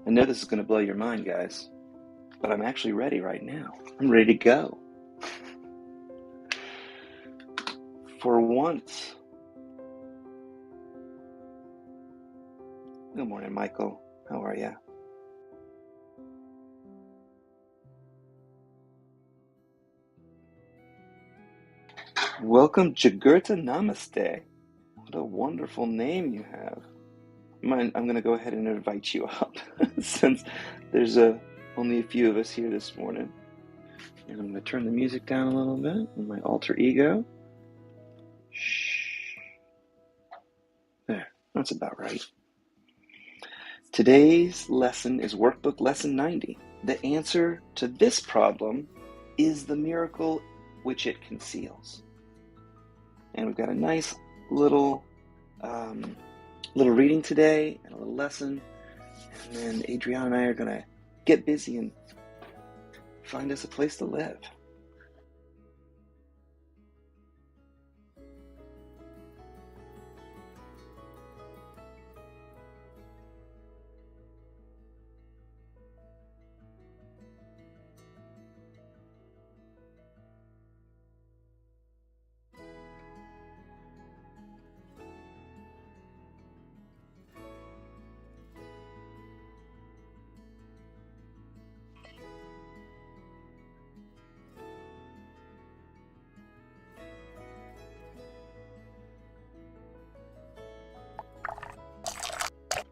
I know this is going to blow your mind, guys, but I'm actually ready right now. I'm ready to go. For once. Good morning, Michael. How are you? Welcome, Jagurta Namaste. What a wonderful name you have. I'm going to go ahead and invite you up since there's only a few of us here this morning. And I'm going to turn the music down a little bit with my alter ego. Shh. There, that's about right. Today's lesson is Workbook Lesson 90. The answer to this problem is the miracle which it conceals. And we've got a nice little reading today and a little lesson. And then Adriana and I are going to get busy and find us a place to live.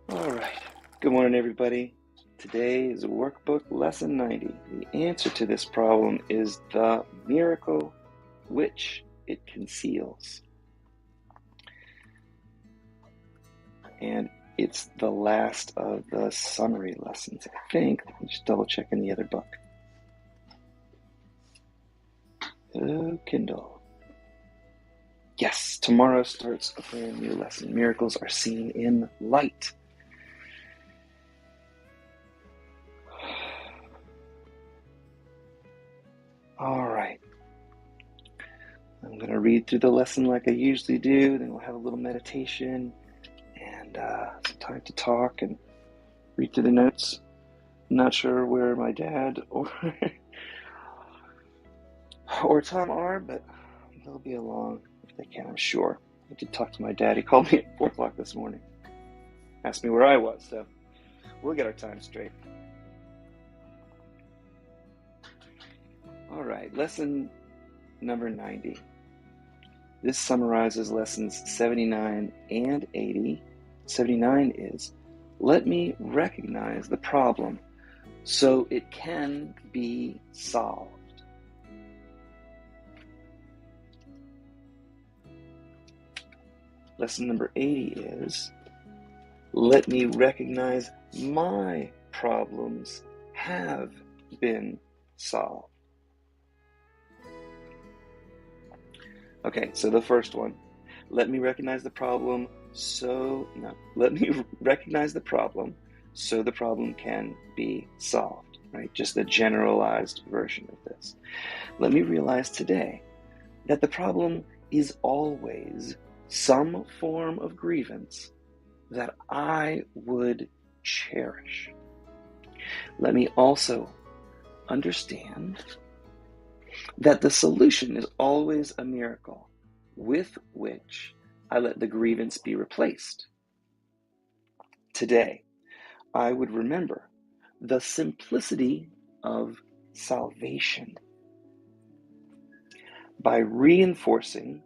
All right. Good morning, everybody. Today is Workbook Lesson 90. The answer to this problem is the miracle which it conceals. And it's the last of the summary lessons, I think. Let me just double check in the other book. Oh, Kindle. Yes, tomorrow starts a brand new lesson. Miracles are seen in light. All right. I'm going to read through the lesson like I usually do. Then we'll have a little meditation and some time to talk and read through the notes. I'm not sure where my dad or Tom are, but they'll be along if they can, I'm sure. I did talk to my dad. He called me at 4 o'clock this morning. Asked me where I was, so we'll get our time straight. All right, lesson number 90. This summarizes lessons 79 and 80. 79 is, let me recognize the problem so it can be solved. Lesson number 80 is, let me recognize my problems have been solved. Okay, so the first one, let me recognize the problem let me recognize the problem so the problem can be solved, right? Just the generalized version of this. Let me realize today that the problem is always some form of grievance that I would cherish. Let me also understand that the solution is always a miracle with which I let the grievance be replaced. Today, I would remember the simplicity of salvation by reinforcing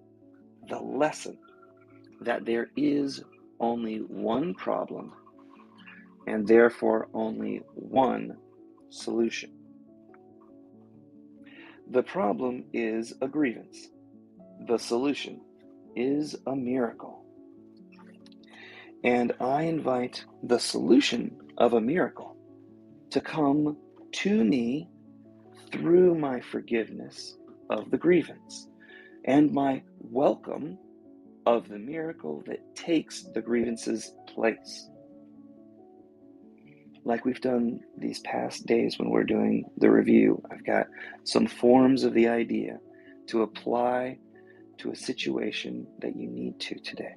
the lesson that there is only one problem and therefore only one solution. The problem is a grievance. The solution is a miracle. And I invite the solution of a miracle to come to me through my forgiveness of the grievance and my welcome of the miracle that takes the grievance's place. Like we've done these past days when we're doing the review, I've got some forms of the idea to apply to a situation that you need to today.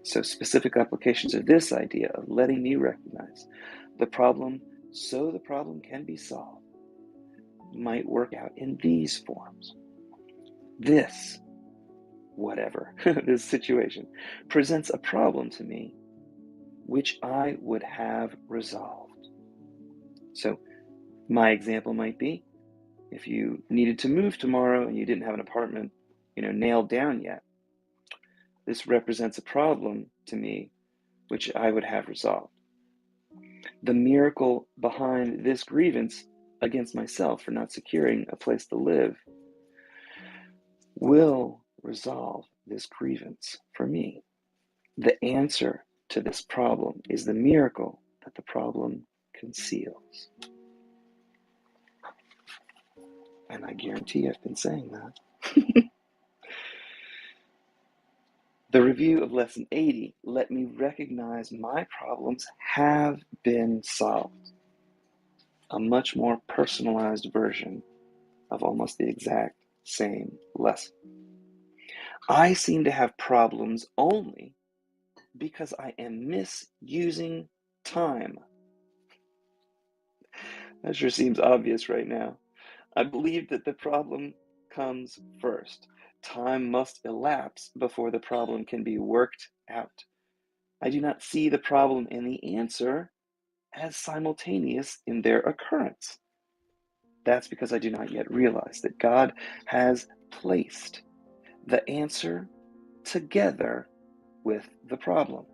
So specific applications of this idea of letting me recognize The problem, so the problem can be solved, might work out in these forms. This, whatever, this situation, presents a problem to me which I would have resolved. So my example might be, if you needed to move tomorrow and you didn't have an apartment, nailed down yet, this represents a problem to me which I would have resolved. The miracle behind this grievance against myself for not securing a place to live will resolve this grievance for me. The answer to this problem is the miracle that the problem conceals. And I guarantee I've been saying that. The review of Lesson 80 let me recognize my problems have been solved. A much more personalized version of almost the exact same lesson. I seem to have problems only because I am misusing time. That sure seems obvious right now. I believe that the problem comes first. Time must elapse before the problem can be worked out. I do not see the problem and the answer as simultaneous in their occurrence. That's because I do not yet realize that God has placed the answer together with the problem.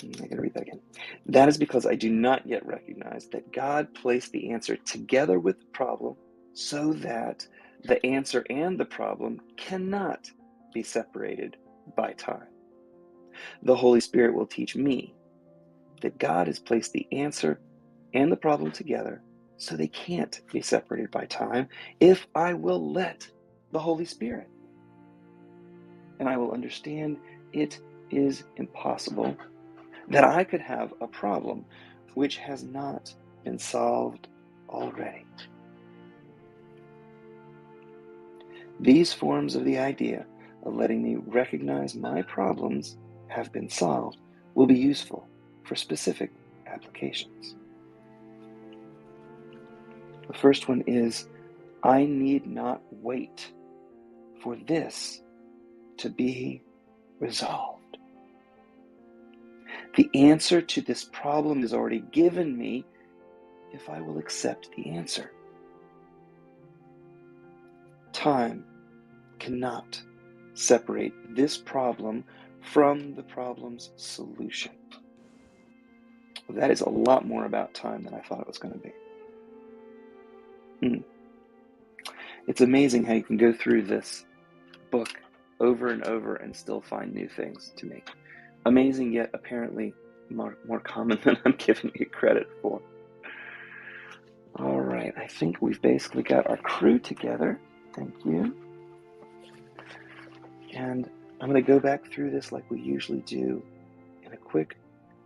I'm going to read that again. That is because I do not yet recognize that God placed the answer together with the problem so that the answer and the problem cannot be separated by time. The Holy Spirit will teach me that God has placed the answer and the problem together so they can't be separated by time if I will let the Holy Spirit. And I will understand it is impossible that I could have a problem which has not been solved already. These forms of the idea of letting me recognize my problems have been solved will be useful for specific applications. The first one is, I need not wait for this to be resolved. The answer to this problem is already given me if I will accept the answer. Time cannot separate this problem from the problem's solution. That is a lot more about time than I thought it was going to be. It's amazing how you can go through this book over and over and still find new things to make. Amazing, yet apparently more common than I'm giving you credit for. All right, I think we've basically got our crew together. Thank you. And I'm going to go back through this like we usually do in a quick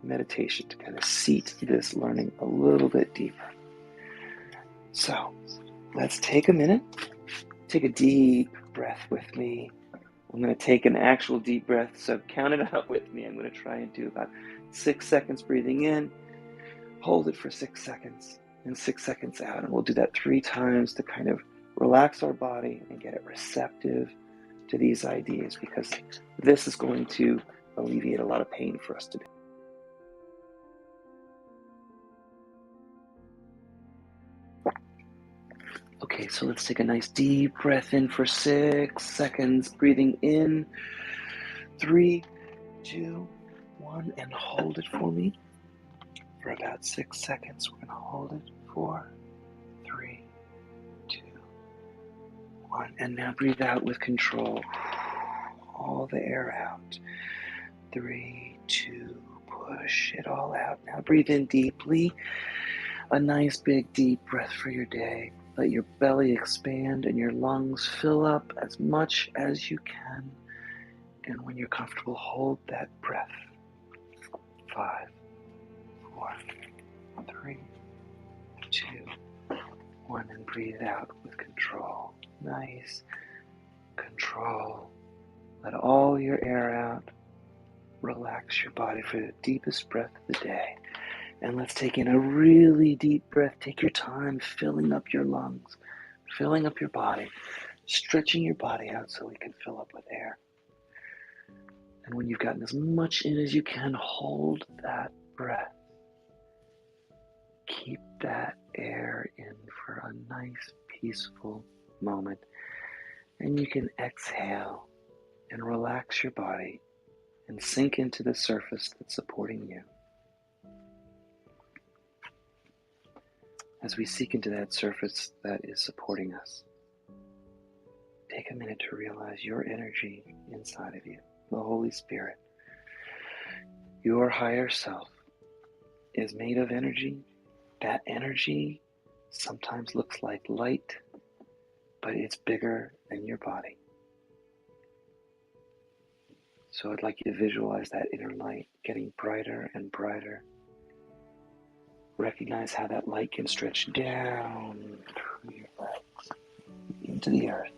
meditation to kind of seat this learning a little bit deeper. So let's take a minute, take a deep breath with me. I'm going to take an actual deep breath, so count it out with me. I'm going to try and do about 6 seconds breathing in, hold it for 6 seconds, and 6 seconds out. And we'll do that 3 times to kind of relax our body and get it receptive to these ideas, because this is going to alleviate a lot of pain for us today. Okay, so let's take a nice deep breath in for 6 seconds, breathing in, 3, 2, 1, and hold it for me for about 6 seconds. We're going to hold it, 4, 3, 2, 1, and now breathe out with control. All the air out. 3, 2, push it all out. Now breathe in deeply. A nice big deep breath for your day. Let your belly expand and your lungs fill up as much as you can. And when you're comfortable, hold that breath. 5, 4, 3, 2, 1, and breathe out with control. Nice, control. Let all your air out. Relax your body for the deepest breath of the day. And let's take in a really deep breath. Take your time filling up your lungs, filling up your body, stretching your body out so we can fill up with air. And when you've gotten as much in as you can, hold that breath. Keep that air in for a nice, peaceful moment. And you can exhale and relax your body and sink into the surface that's supporting you. As we sink into that surface that is supporting us, take a minute to realize your energy inside of you, the Holy Spirit. Your higher self is made of energy. That energy sometimes looks like light, but it's bigger than your body. So I'd like you to visualize that inner light getting brighter and brighter. Recognize how that light can stretch down through your legs into the earth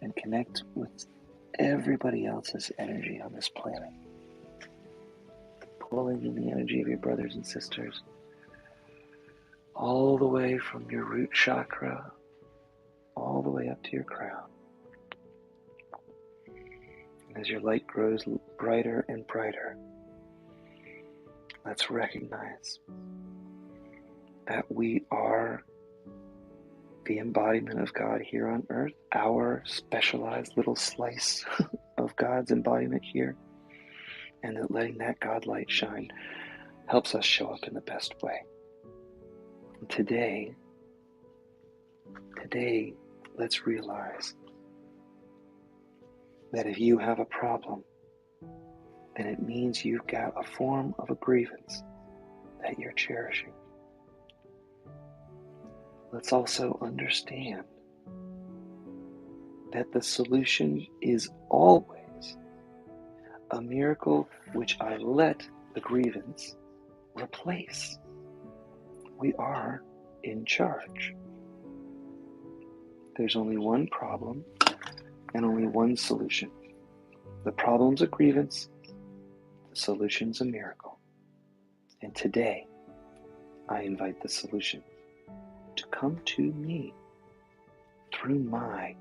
and connect with everybody else's energy on this planet. Pulling in the energy of your brothers and sisters all the way from your root chakra all the way up to your crown. And as your light grows brighter and brighter, let's recognize that we are the embodiment of God here on earth, our specialized little slice of God's embodiment here, and that letting that God light shine helps us show up in the best way. Today, let's realize that if you have a problem, then it means you've got a form of a grievance that you're cherishing. Let's also understand that the solution is always a miracle which I let the grievance replace. We are in charge. There's only one problem and only one solution. The problem's a grievance, the solution's a miracle. And today, I invite the solution to come to me through my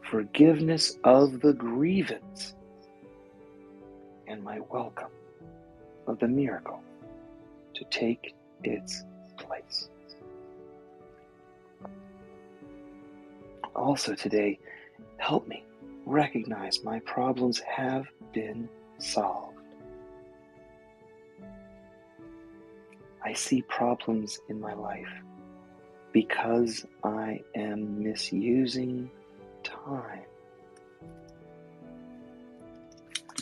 forgiveness of the grievance and my welcome of the miracle to take its place. Also today, help me recognize my problems have been solved. I see problems in my life because I am misusing time.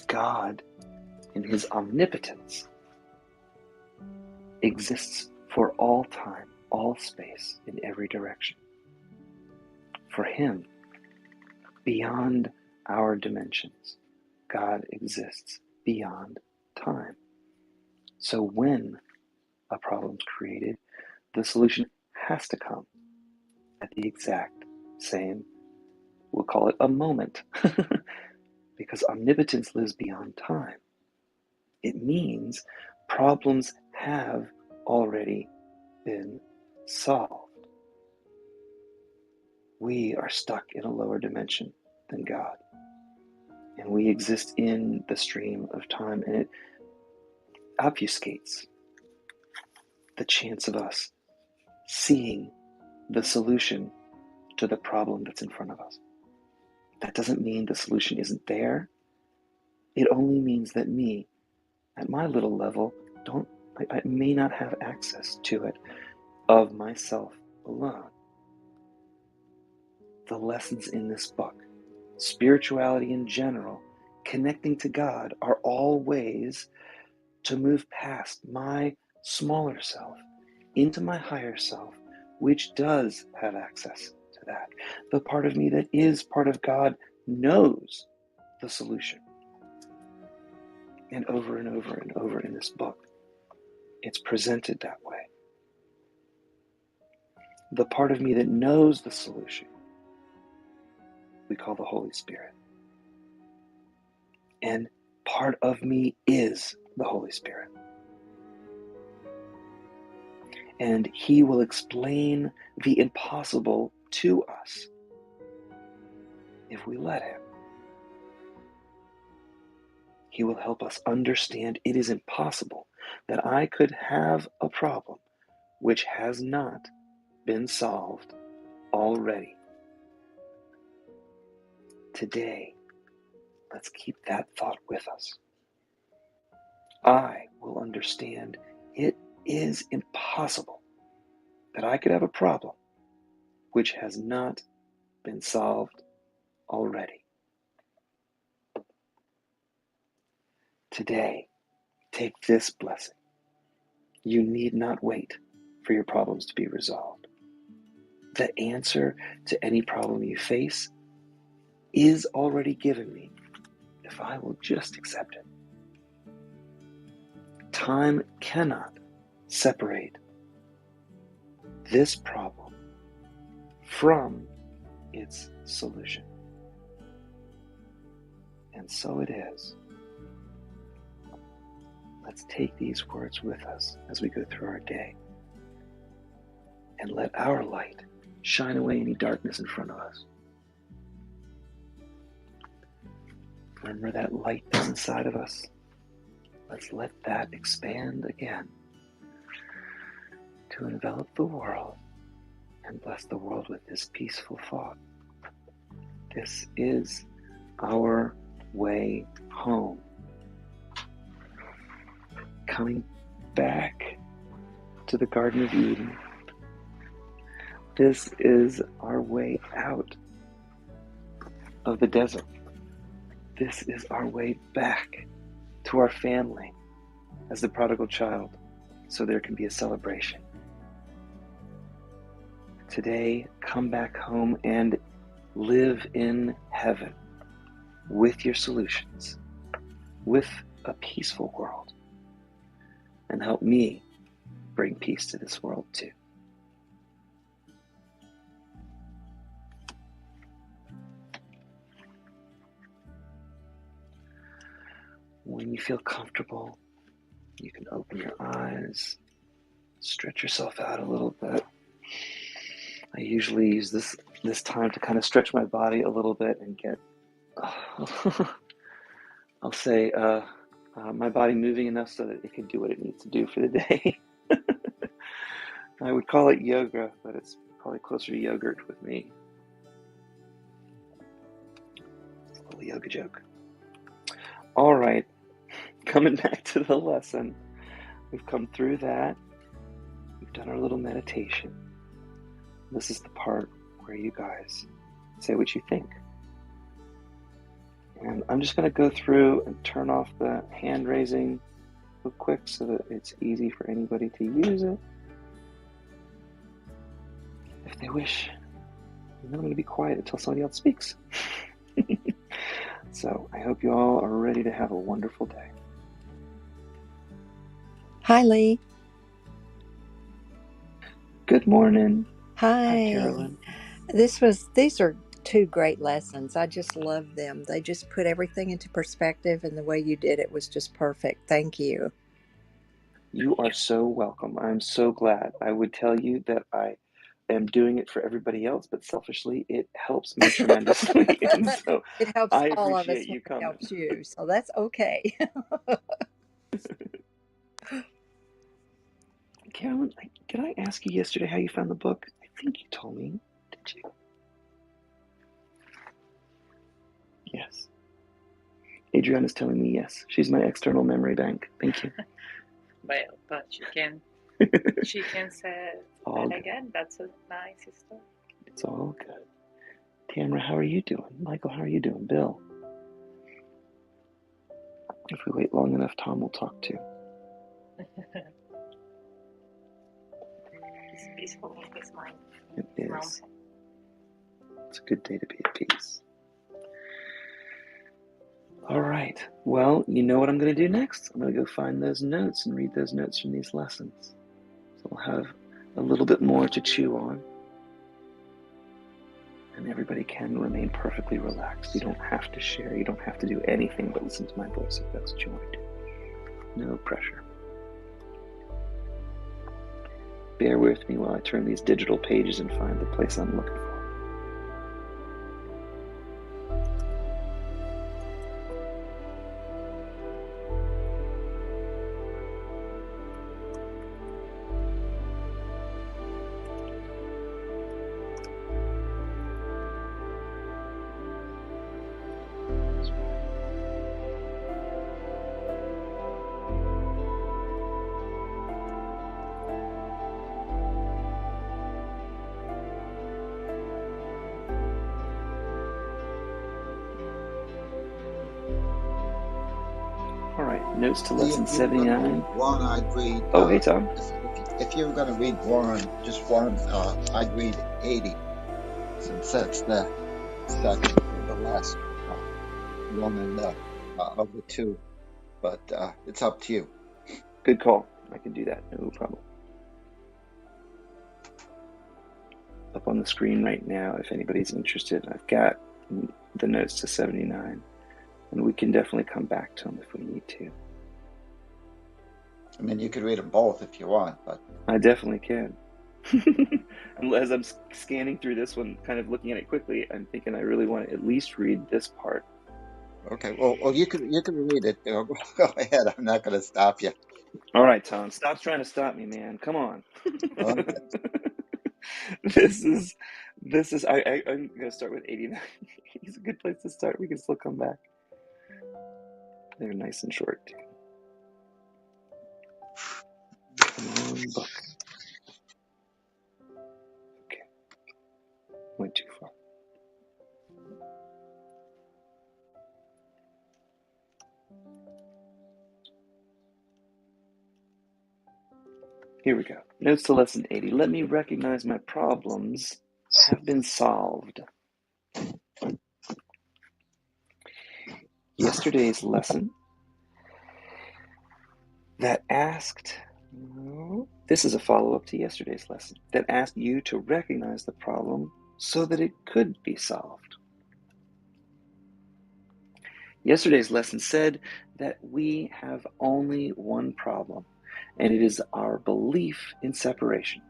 God, in His omnipotence, exists for all time, all space, in every direction. For Him, beyond our dimensions, God exists beyond time. So when a problem's created, the solution has to come at the exact same, we'll call it a moment, because omnipotence lives beyond time. It means problems have already been solved. We are stuck in a lower dimension than God, and we exist in the stream of time, and it obfuscates the chance of us seeing the solution to the problem that's in front of us. That doesn't mean the solution isn't there. It only means that me, at my little level, I may not have access to it of myself alone. The lessons in this book, spirituality in general, connecting to God, are all ways to move past my smaller self into my higher self, which does have access to that. The part of me that is part of God knows the solution. And over and over and over in this book, it's presented that way. The part of me that knows the solution we call the Holy Spirit. And part of me is the Holy Spirit. And He will explain the impossible to us if we let Him. He will help us understand it is impossible that I could have a problem which has not been solved already. Today, let's keep that thought with us. I will understand it is impossible that I could have a problem which has not been solved already. Today, take this blessing. You need not wait for your problems to be resolved. The answer to any problem you face is already given me if I will just accept it. Time cannot separate this problem from its solution. And so it is. Let's take these words with us as we go through our day and let our light shine away any darkness in front of us. Remember that light that's inside of us? Let's let that expand again to envelop the world and bless the world with this peaceful thought. This is our way home. Coming back to the Garden of Eden. This is our way out of the desert. This is our way back to our family as the prodigal child, so there can be a celebration. Today, come back home and live in heaven with your solutions, with a peaceful world, and help me bring peace to this world too. When you feel comfortable, you can open your eyes, stretch yourself out a little bit. I usually use this time to kind of stretch my body a little bit and get, I'll say, my body moving enough so that it can do what it needs to do for the day. I would call it yoga, but it's probably closer to yogurt with me. It's a little yoga joke. All right, coming back to the lesson. We've come through that. We've done our little meditation. This is the part where you guys say what you think. And I'm just going to go through and turn off the hand raising real quick so that it's easy for anybody to use it if they wish. And I'm going to be quiet until somebody else speaks. So I hope you all are ready to have a wonderful day. Hi, Lee. Good morning. Hi. Carolyn. These are two great lessons. I just love them. They just put everything into perspective, and the way you did it was just perfect. Thank you. You are so welcome. I'm so glad. I would tell you that I am doing it for everybody else, but selfishly, it helps me tremendously. And so It helps I all of us appreciate when you it coming. helps you, so that's okay. Carolyn, did I ask you yesterday how you found the book? I think you told me. Did you? Yes. Adriana's telling me yes. She's my external memory bank. Thank you. Well, but she can say All that good. again. That's a nice story. It's all good. Tamara, how are you doing? Michael, how are you doing? Bill? If we wait long enough, Tom will talk too. He's peaceful in his mind. It is. Mountain. It's a good day to be at peace. All right. Well, you know what I'm going to do next? I'm going to go find those notes and read those notes from these lessons. So I'll have a little bit more to chew on. And everybody can remain perfectly relaxed. You don't have to share. You don't have to do anything but listen to my voice if that's what you want to do. No pressure. Bear with me while I turn these digital pages and find the place I'm looking for. All right, notes to lesson 79. One, I'd read. Oh, hey, Tom. If you were going to read just one, I'd read 80, since that's the second or the last one in the of the two. But it's up to you. Good call. I can do that. No problem. Up on the screen right now, if anybody's interested, I've got the notes to 79. And we can definitely come back to them if we need to. I mean, you could read them both if you want, but I definitely can. As I'm scanning through this one, kind of looking at it quickly, I'm thinking I really want to at least read this part. okay. Well, you can read it. Go ahead. I'm not going to stop you. All right, Tom. Stop trying to stop me, man. Come on. Okay. This is. I'm going to start with 89. It's a good place to start. We can still come back. They're nice and short, too. Come on, book. Okay. Went too far. Here we go. Notes to lesson 80. Let me recognize my problems have been solved. Yesterday's lesson that asked, this is a follow-up to yesterday's lesson, that asked you to recognize the problem so that it could be solved. Yesterday's lesson said that we have only one problem, and it is our belief in separation.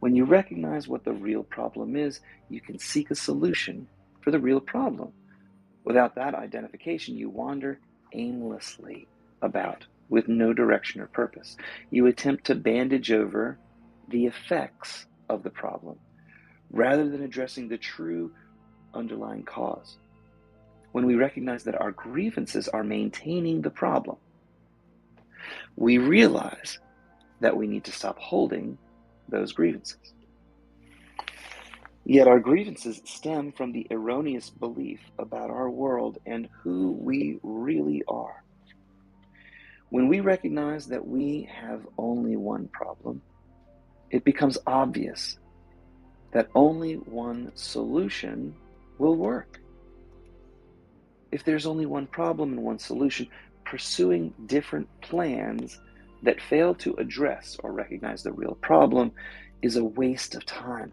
When you recognize what the real problem is, you can seek a solution for the real problem. Without that identification, you wander aimlessly about with no direction or purpose. You attempt to bandage over the effects of the problem rather than addressing the true underlying cause. When we recognize that our grievances are maintaining the problem, we realize that we need to stop holding those grievances. Yet our grievances stem from the erroneous belief about our world and who we really are. When we recognize that we have only one problem, it becomes obvious that only one solution will work. If there's only one problem and one solution, pursuing different plans that fail to address or recognize the real problem is a waste of time,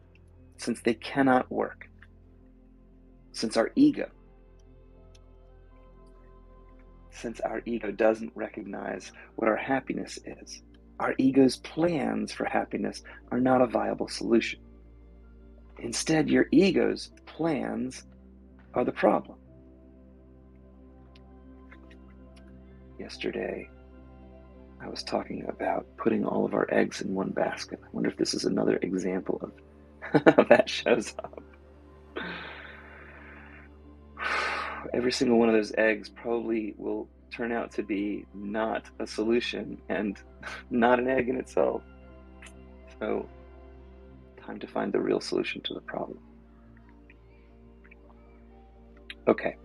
since they cannot work. Since our ego doesn't recognize what our happiness is, our ego's plans for happiness are not a viable solution. Instead, your ego's plans are the problem. Yesterday, I was talking about putting all of our eggs in one basket. I wonder if this is another example of how that shows up. Every single one of those eggs probably will turn out to be not a solution and not an egg in itself. So, time to find the real solution to the problem. Okay.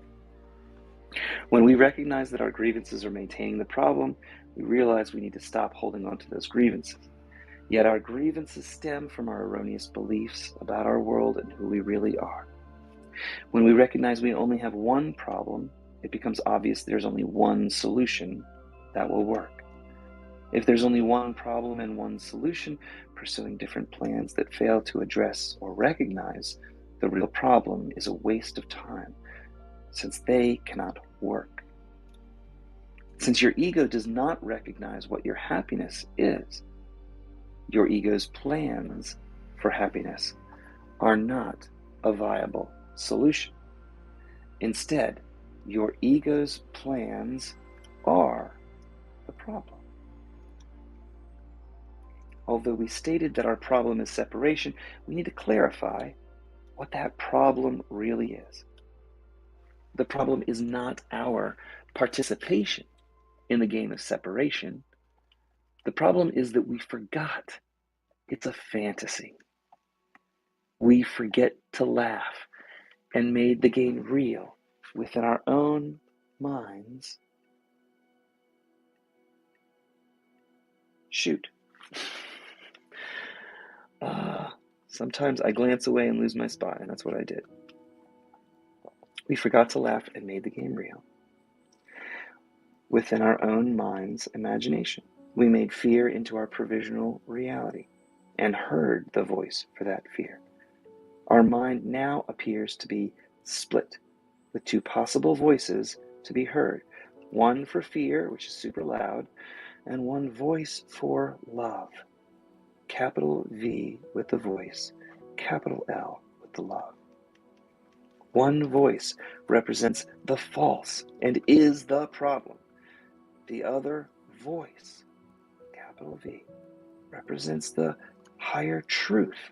When we recognize that our grievances are maintaining the problem, we realize we need to stop holding on to those grievances. Yet our grievances stem from our erroneous beliefs about our world and who we really are. When we recognize we only have one problem, it becomes obvious there's only one solution that will work. If there's only one problem and one solution, pursuing different plans that fail to address or recognize The real problem is a waste of time, since they cannot work. Since your ego does not recognize what your happiness is, your ego's plans for happiness are not a viable solution. Instead, your ego's plans are the problem. Although we stated that our problem is separation, we need to clarify what that problem really is. The problem is not our participation in the game of separation. The problem is that we forgot it's a fantasy. We forget to laugh and made the game real within our own minds. Shoot. Sometimes I glance away and lose my spot, and that's what I did. We forgot to laugh and made the game real within our own mind's imagination. We made fear into our provisional reality and heard the voice for that fear. Our mind now appears to be split with two possible voices to be heard. One for fear, which is super loud, and one voice for love. Capital V with the voice, capital L with the love. One voice represents the false and is the problem. The other voice, capital V, represents the higher truth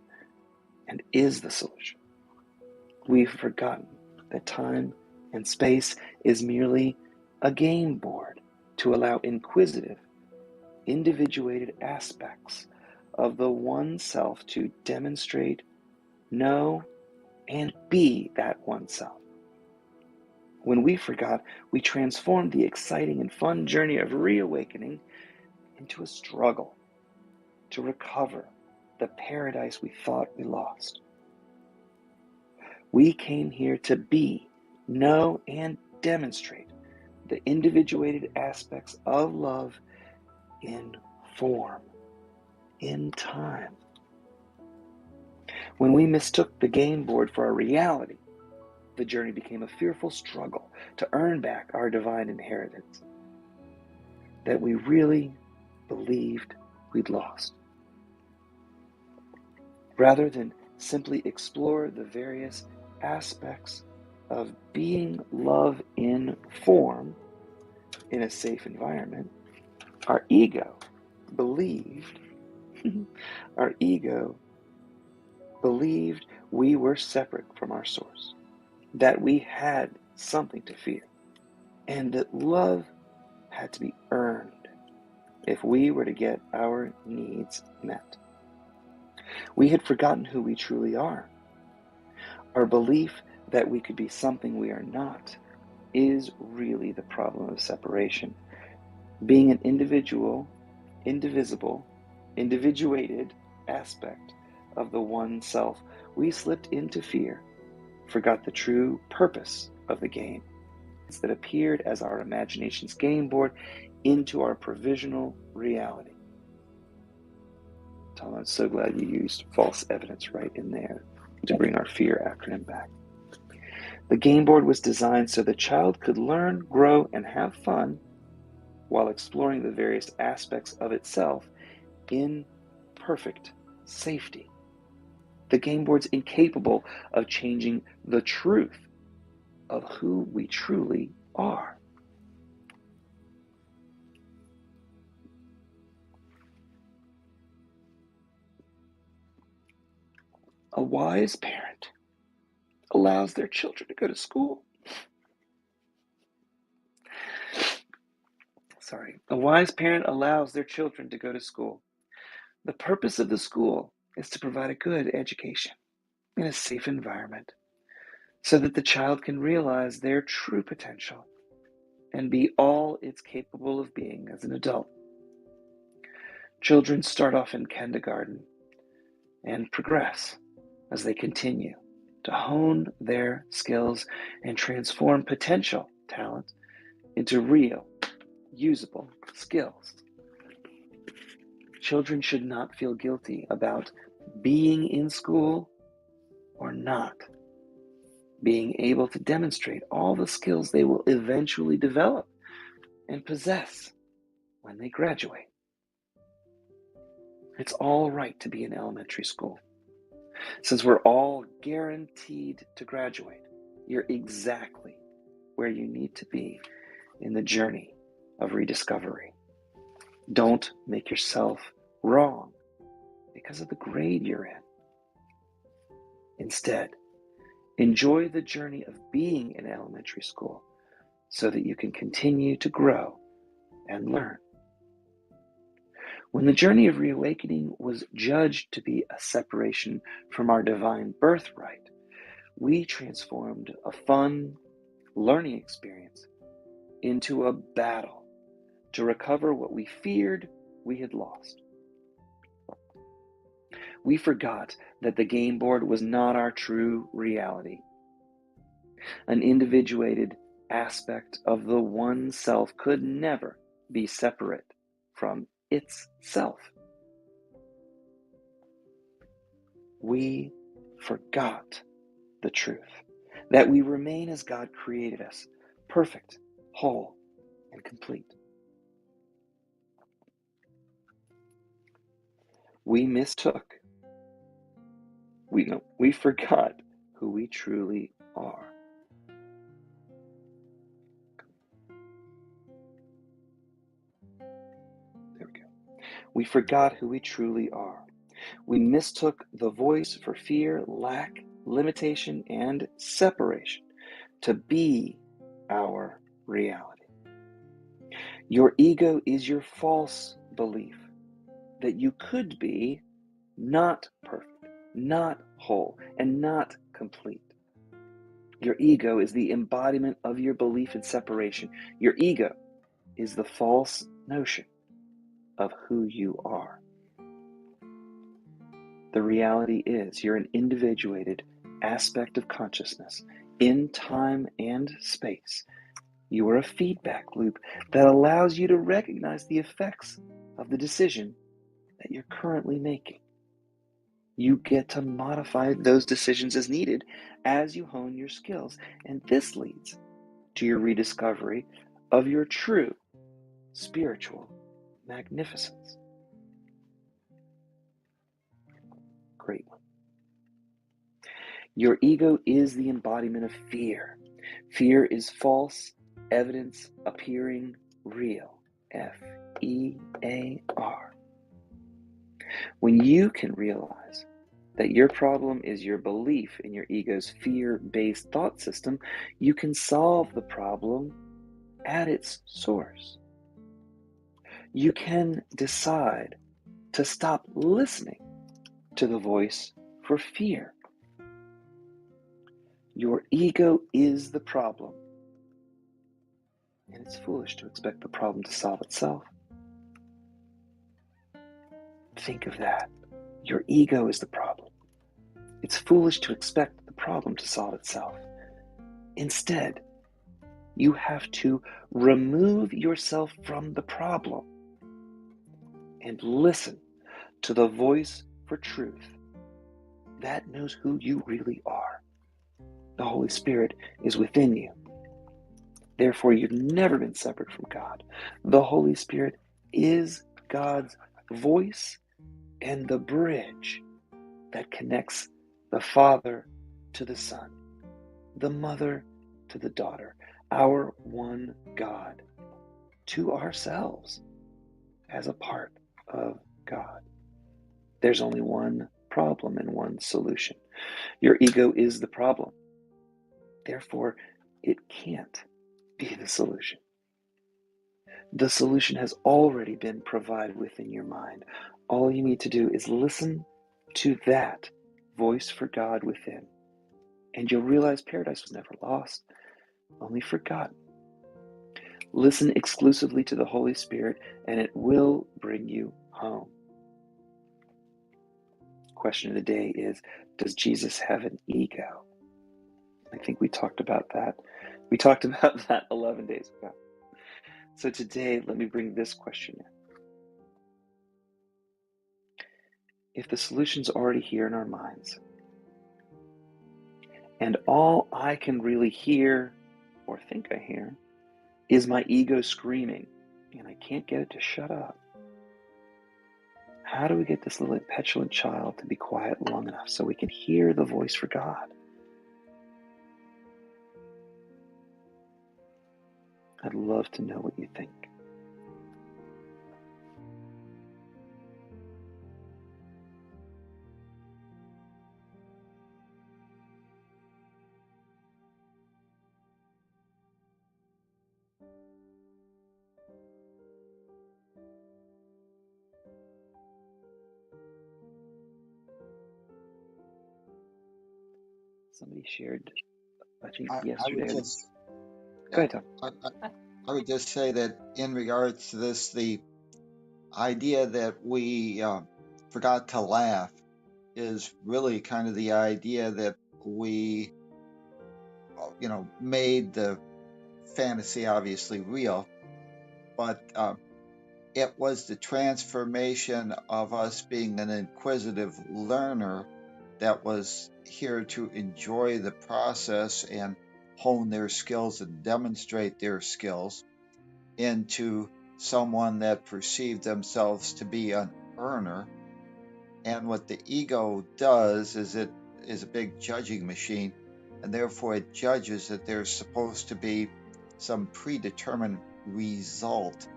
and is the solution. We've forgotten that time and space is merely a game board to allow inquisitive, individuated aspects of the one self to demonstrate, know, and be that one self. When we forgot, we transformed the exciting and fun journey of reawakening into a struggle to recover the paradise we thought we lost. We came here to be, know, and demonstrate the individuated aspects of love in form, in time. When we mistook the game board for our reality, the journey became a fearful struggle to earn back our divine inheritance that we really believed we'd lost. Rather than simply explore the various aspects of being love in form in a safe environment, our ego believed we were separate from our source, that we had something to fear, and that love had to be earned if we were to get our needs met. We had forgotten who we truly are. Our belief that we could be something we are not is really the problem of separation. Being an individual, indivisible, individuated aspect of the one self, we slipped into fear, forgot the true purpose of the game that appeared as our imagination's game board into our provisional reality. Tom, I'm so glad you used false evidence right in there to bring our fear acronym back. The game board was designed so the child could learn, grow, and have fun while exploring the various aspects of itself in perfect safety. The game board's incapable of changing the truth of who we truly are. A wise parent allows their children to go to school. A wise parent allows their children to go to school. The purpose of the school is to provide a good education in a safe environment so that the child can realize their true potential and be all it's capable of being as an adult. Children start off in kindergarten and progress as they continue to hone their skills and transform potential talent into real, usable skills. Children should not feel guilty about being in school or not being able to demonstrate all the skills they will eventually develop and possess when they graduate. It's all right to be in elementary school. Since we're all guaranteed to graduate, you're exactly where you need to be in the journey of rediscovery. Don't make yourself wrong because of the grade you're in. Instead, enjoy the journey of being in elementary school so that you can continue to grow and learn. When the journey of reawakening was judged to be a separation from our divine birthright, we transformed a fun learning experience into a battle to recover what we feared we had lost. We forgot that the game board was not our true reality. An individuated aspect of the one self could never be separate from its self. We forgot the truth, that we remain as God created us, perfect, whole, and complete. We forgot who we truly are. There we go. We forgot who we truly are. We mistook the voice for fear, lack, limitation, and separation to be our reality. Your ego is your false belief that you could be not perfect, not whole, and not complete. Your ego is the embodiment of your belief in separation. Your ego is the false notion of who you are. The reality is you're an individuated aspect of consciousness in time and space. You are a feedback loop that allows you to recognize the effects of the decision that you're currently making. You get to modify those decisions as needed as you hone your skills. And this leads to your rediscovery of your true spiritual magnificence. Great one. Your ego is the embodiment of fear. Fear is false evidence appearing real. F-E-A-R. When you can realize that your problem is your belief in your ego's fear-based thought system, you can solve the problem at its source. You can decide to stop listening to the voice for fear. Your ego is the problem, and it's foolish to expect the problem to solve itself. Think of that. Your ego is the problem. It's foolish to expect the problem to solve itself. Instead, you have to remove yourself from the problem and listen to the voice for truth that knows who you really are. The Holy Spirit is within you. Therefore, you've never been separate from God. The Holy Spirit is God's voice and the bridge that connects the Father to the Son, the Mother to the Daughter, our one God, to ourselves as a part of God. There's only one problem and one solution. Your ego is the problem. Therefore, it can't be the solution. The solution has already been provided within your mind. All you need to do is listen to that voice for God within, and you'll realize paradise was never lost, only forgotten. Listen exclusively to the Holy Spirit, and it will bring you home. Question of the day is, does Jesus have an ego? I think we talked about that. We talked about that 11 days ago. So today, let me bring this question in. If the solution's already here in our minds, And all I can really hear, or think I hear, is my ego screaming, and I can't get it to shut up. How do we get this little petulant child to be quiet long enough so we can hear the voice for God? I'd love to know what you think. Somebody shared, I think I would yesterday. just, Go yeah, ahead, Tom. I would just say that in regards to this, the idea that we forgot to laugh is really kind of the idea that we, made the fantasy obviously real, but it was the transformation of us being an inquisitive learner that was here to enjoy the process and hone their skills and demonstrate their skills into someone that perceived themselves to be an earner. And what the ego does is it is a big judging machine, and therefore it judges that there's supposed to be some predetermined result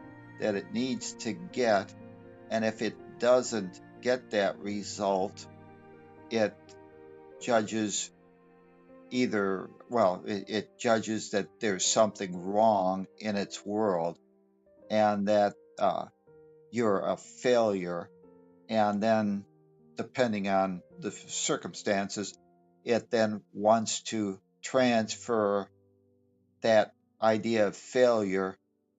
that it needs to get. And if it doesn't get that result, it judges it judges that there's something wrong in its world and that you're a failure. And then, depending on the circumstances, it then wants to transfer that idea of failure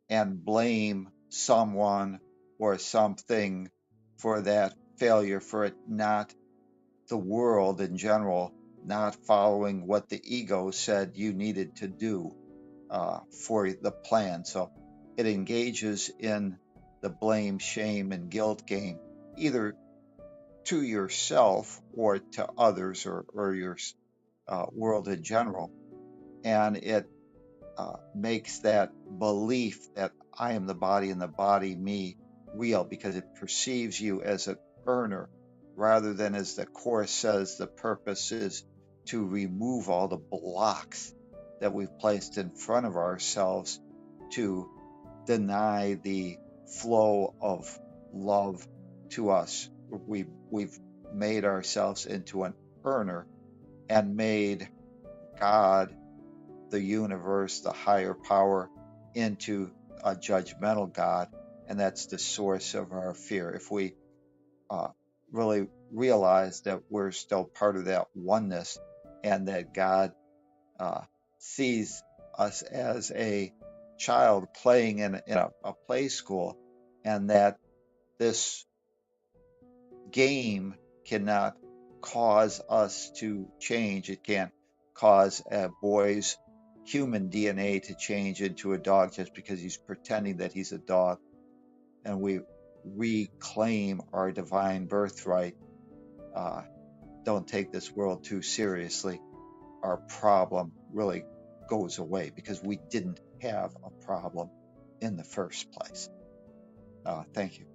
and blame someone or something for that failure, for it not, the world in general, not following what the ego said you needed to do for the plan. So it engages in the blame, shame, and guilt game, either to yourself or to others or your world in general. And it makes that belief that I am the body and the body me real, because it perceives you as an earner rather than, as the Course says, the purpose is to remove all the blocks that we've placed in front of ourselves to deny the flow of love to us. We've made ourselves into an earner and made God, the universe, the higher power, into a judgmental God, and that's the source of our fear. If we really realize that we're still part of that oneness and that God sees us as a child playing in a play school, and that this game cannot cause us to change. It can't cause a boy's human DNA to change into a dog just because he's pretending that he's a dog. And we reclaim our divine birthright. Don't take this world too seriously. Our problem really goes away because we didn't have a problem in the first place. Thank you.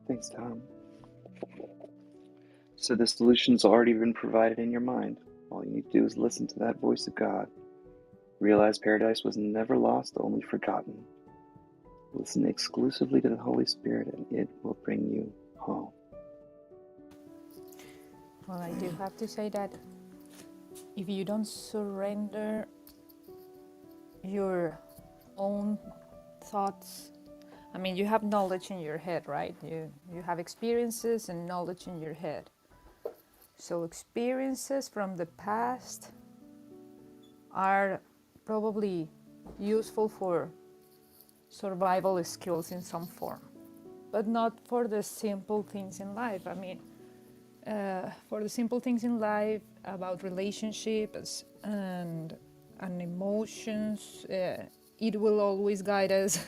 Thanks, Tom. So the solution's already been provided in your mind. All you need to do is listen to that voice of God. Realize paradise was never lost, only forgotten. Listen exclusively to the Holy Spirit, and it will bring you home. Well, I do have to say that if you don't surrender your own thoughts, I mean, you have knowledge in your head, right? You have experiences and knowledge in your head. So experiences from the past are probably useful for survival skills in some form, but not for the simple things in life. I mean, for the simple things in life about relationships and emotions, it will always guide us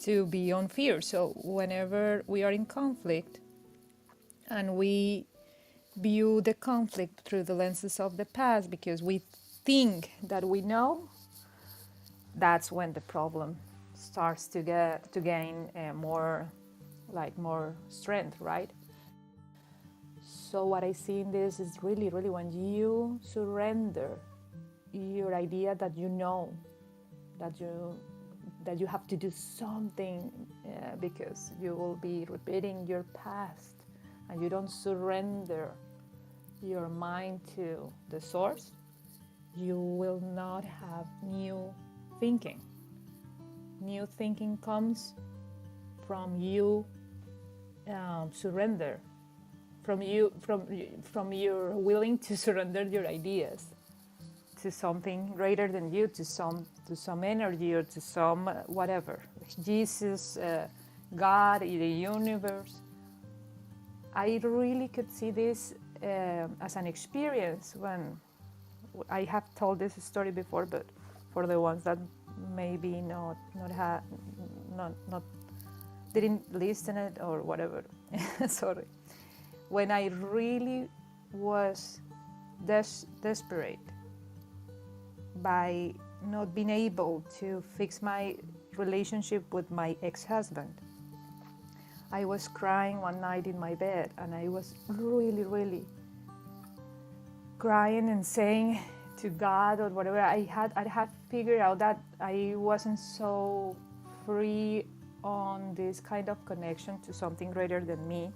to beyond fear. So whenever we are in conflict and we view the conflict through the lenses of the past because we think that we know, that's when the problem starts to gain more strength, right? So what I see in this is really when you surrender your idea that you know that you have to do something because you will be repeating your past, and you don't surrender your mind to the source, you will not have new thinking. New thinking comes from you surrender, from your willing to surrender your ideas to something greater than you, to some energy, or to some whatever, Jesus, God, the universe. I really could see this as an experience when I have told this story before, but for the ones that maybe not didn't listen it or whatever, sorry. When I really was desperate by not being able to fix my relationship with my ex-husband, I was crying one night in my bed, and I was really crying and saying to God or whatever, I had figured out that I wasn't so free on this kind of connection to something greater than me.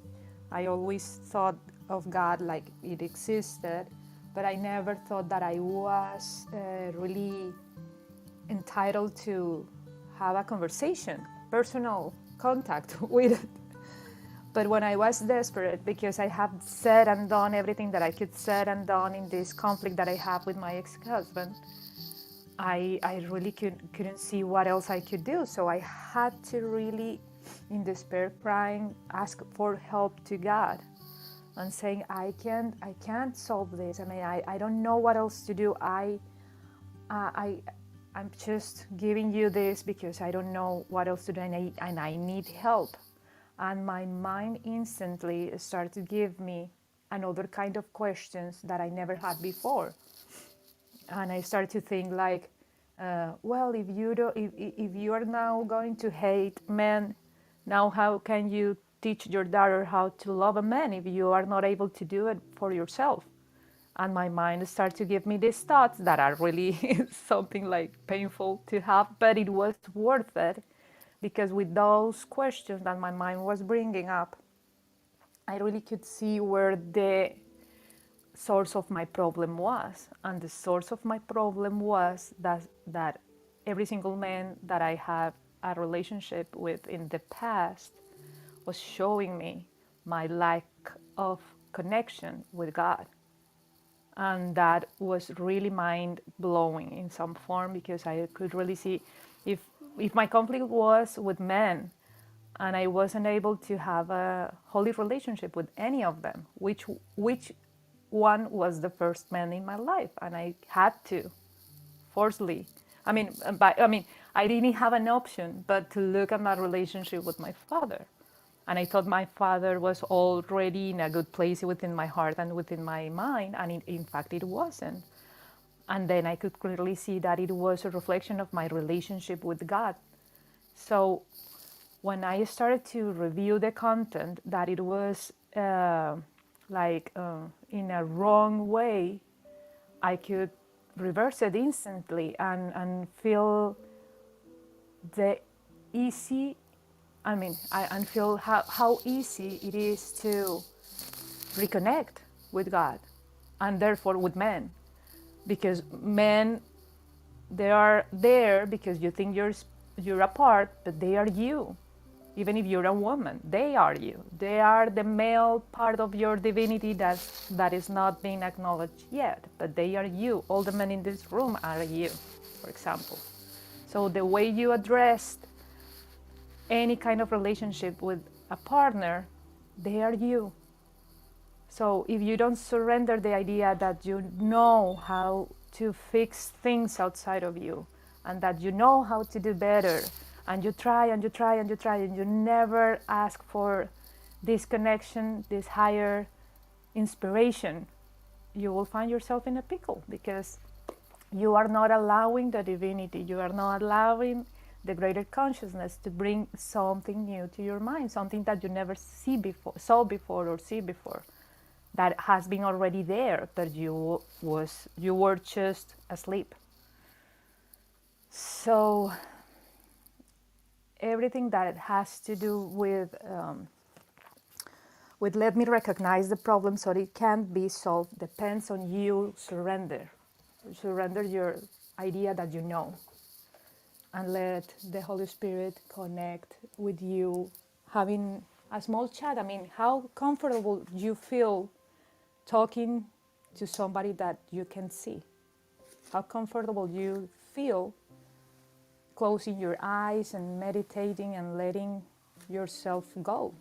I always thought of God like it existed, but I never thought that I was really entitled to have a conversation, personal contact with it. But when I was desperate, because I have said and done everything that I could said and done in this conflict that I have with my ex-husband, I really couldn't see what else I could do. So I had to really, in despair, crying, ask for help to God and saying, I can't solve this. I mean, I don't know what else to do. I'm just giving you this because I don't know what else to do, and I need help. And my mind instantly started to give me another kind of questions that I never had before. And I started to think like, well, if you are now going to hate men, now how can you teach your daughter how to love a man if you are not able to do it for yourself? And my mind started to give me these thoughts that are really something like painful to have, but it was worth it. Because with those questions that my mind was bringing up, I really could see where the source of my problem was. And the source of my problem was that every single man that I had a relationship with in the past was showing me my lack of connection with God. And that was really mind-blowing in some form, because I could really see if my conflict was with men and I wasn't able to have a holy relationship with any of them, which one was the first man in my life, and I had to forcefully. I didn't have an option but to look at my relationship with my father. And I thought my father was already in a good place within my heart and within my mind, and in fact it wasn't. And then I could clearly see that it was a reflection of my relationship with God. So when I started to review the content, that it was in a wrong way, I could reverse it instantly and feel the easy, and feel how easy it is to reconnect with God, and therefore with men. Because men, they are there because you think you're apart, but they are you. Even if you're a woman, they are you. They are the male part of your divinity that is not being acknowledged yet, but they are you. All the men in this room are you, for example. So the way you addressed any kind of relationship with a partner, they are you. So if you don't surrender the idea that you know how to fix things outside of you, and that you know how to do better, and you try and you try and you try, and you never ask for this connection, this higher inspiration, you will find yourself in a pickle, because you are not allowing the divinity, you are not allowing the greater consciousness to bring something new to your mind, something that you never saw before or see before, that has been already there, but you were just asleep. So everything that has to do with let me recognize the problem so it can be solved depends on you surrender your idea that you know, and let the Holy Spirit connect with you, having a small chat. I mean, how comfortable you feel talking to somebody that you can see, how comfortable you feel closing your eyes and meditating and letting yourself go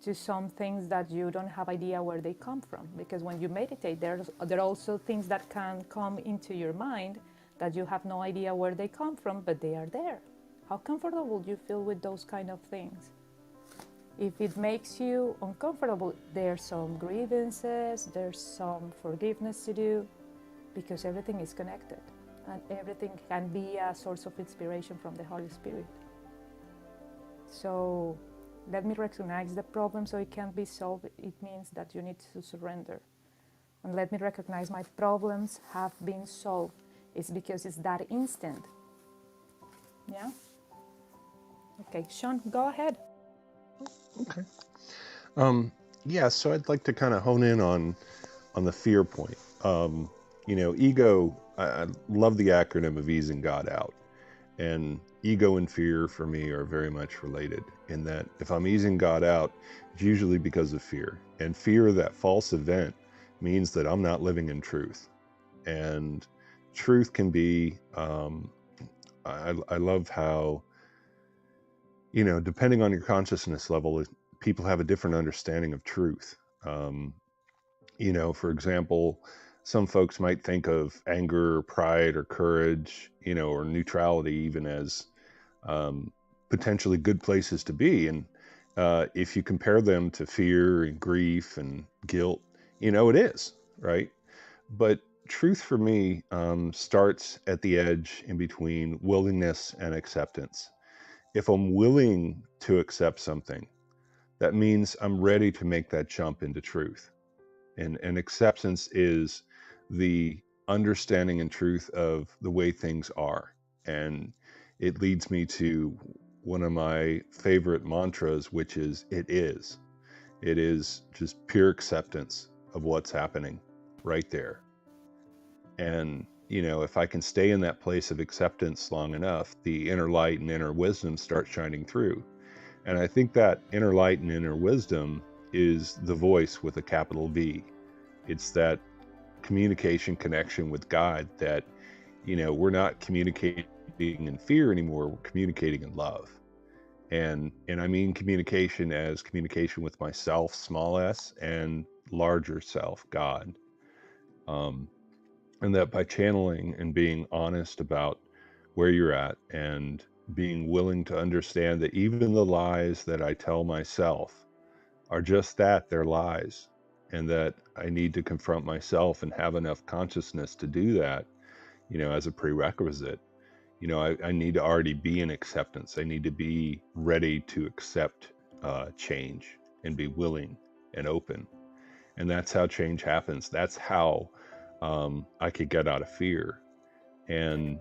to some things that you don't have idea where they come from. Because when you meditate, there are also things that can come into your mind that you have no idea where they come from, but they are there. How comfortable you feel with those kind of things? If it makes you uncomfortable, there's some grievances, there's some forgiveness to do, because everything is connected and everything can be a source of inspiration from the Holy Spirit. So let me recognize the problem so it can be solved. It means that you need to surrender. And let me recognize my problems have been solved. It's because it's that instant. Yeah? Okay, Sean, go ahead. Okay. Yeah, so I'd like to kind of hone in on the fear point. Ego, I love the acronym of easing God out. And ego and fear for me are very much related, in that if I'm easing God out, it's usually because of fear. And fear of that false event means that I'm not living in truth. And truth can be, I love how, depending on your consciousness level, people have a different understanding of truth. For example, some folks might think of anger or pride or courage, or neutrality even as potentially good places to be. And if you compare them to fear and grief and guilt, it is, right? But truth for me starts at the edge in between willingness and acceptance. If I'm willing to accept something, that means I'm ready to make that jump into truth. And acceptance is the understanding and truth of the way things are. And it leads me to one of my favorite mantras, which is, it is. It is just pure acceptance of what's happening right there. And, if I can stay in that place of acceptance long enough, the inner light and inner wisdom start shining through. And I think that inner light and inner wisdom is the voice with a capital V. It's that communication connection with God that, we're not communicating in fear anymore, we're communicating in love. And I mean communication as communication with myself, small s, and larger self, God. And that by channeling and being honest about where you're at and being willing to understand that even the lies that I tell myself are just that, they're lies, and that I need to confront myself and have enough consciousness to do that, as a prerequisite. I need to already be in acceptance. I need to be ready to accept change and be willing and open. And that's how change happens. That's how I could get out of fear. And